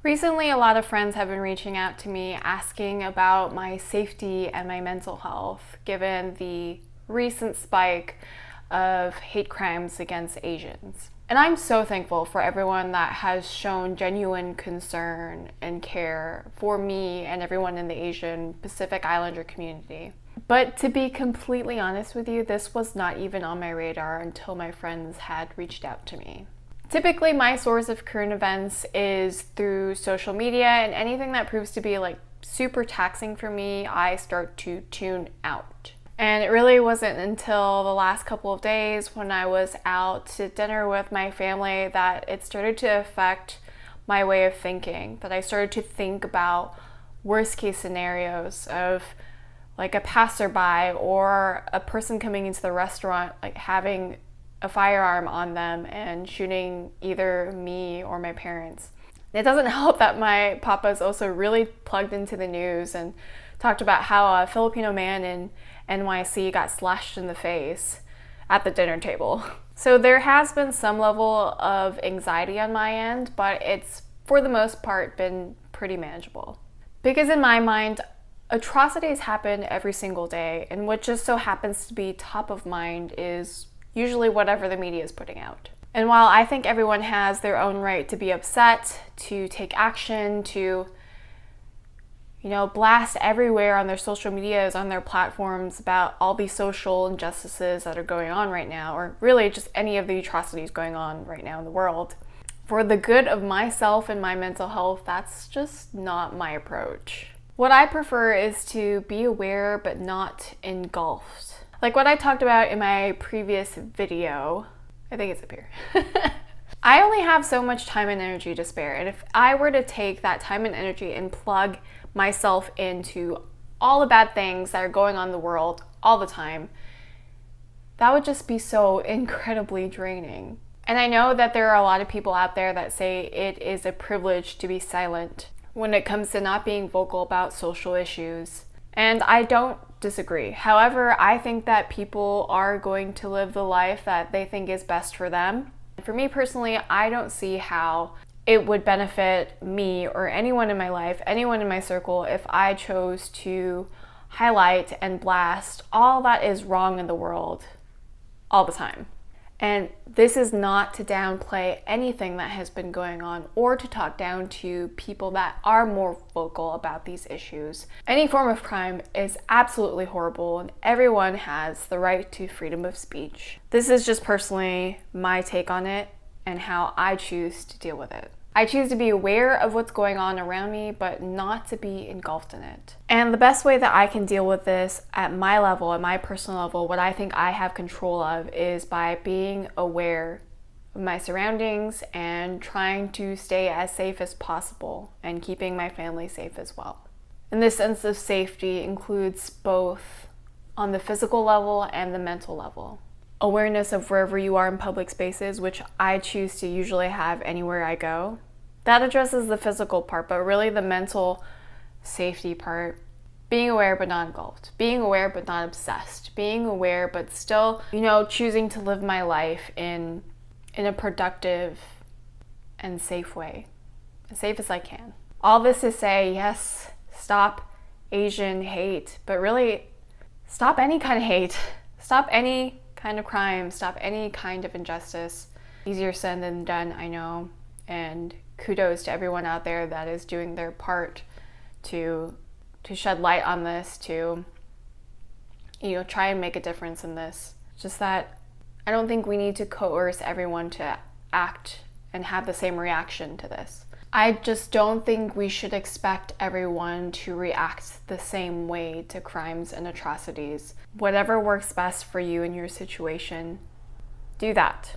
Recently, a lot of friends have been reaching out to me asking about my safety and my mental health given the recent spike of hate crimes against Asians. And I'm so thankful for everyone that has shown genuine concern and care for me and everyone in the Asian Pacific Islander community. But to be completely honest with you, this was not even on my radar until my friends had reached out to me. Typically, my source of current events is through social media, and anything that proves to be super taxing for me, I start to tune out. And it really wasn't until the last couple of days when I was out to dinner with my family that it started to affect my way of thinking, that I started to think about worst case scenarios of a passerby or a person coming into the restaurant having a firearm on them and shooting either me or my parents. It doesn't help that my papa is also really plugged into the news and talked about how a Filipino man in NYC got slashed in the face at the dinner table. So there has been some level of anxiety on my end, but it's for the most part been pretty manageable. Because in my mind, atrocities happen every single day, and what just so happens to be top of mind is usually whatever the media is putting out. And while I think everyone has their own right to be upset, to take action, to blast everywhere on their social medias, on their platforms about all these social injustices that are going on right now, or really just any of the atrocities going on right now in the world, for the good of myself and my mental health, that's just not my approach. What I prefer is to be aware but not engulfed. Like what I talked about in my previous video, I think it's up here. I only have so much time and energy to spare, and if I were to take that time and energy and plug myself into all the bad things that are going on in the world all the time, that would just be so incredibly draining. And I know that there are a lot of people out there that say it is a privilege to be silent when it comes to not being vocal about social issues. And I don't disagree. However, I think that people are going to live the life that they think is best for them. For me personally, I don't see how it would benefit me or anyone in my life, anyone in my circle, if I chose to highlight and blast all that is wrong in the world all the time. And this is not to downplay anything that has been going on or to talk down to people that are more vocal about these issues. Any form of crime is absolutely horrible, and everyone has the right to freedom of speech. This is just personally my take on it and how I choose to deal with it. I choose to be aware of what's going on around me, but not to be engulfed in it. And the best way that I can deal with this at my level, at my personal level, what I think I have control of is by being aware of my surroundings and trying to stay as safe as possible and keeping my family safe as well. And this sense of safety includes both on the physical level and the mental level. Awareness of wherever you are in public spaces, which I choose to usually have anywhere I go. That addresses the physical part, but really the mental safety part. Being aware but not engulfed. Being aware but not obsessed. Being aware but still, choosing to live my life in a productive and safe way. As safe as I can. All this to say, yes, stop Asian hate, but really stop any kind of hate. Stop any kind of crime, stop any kind of injustice. Easier said than done, I know, and kudos to everyone out there that is doing their part to shed light on this, to try and make a difference in this. Just that I don't think we need to coerce everyone to act and have the same reaction to this. I just don't think we should expect everyone to react the same way to crimes and atrocities. Whatever works best for you in your situation, do that.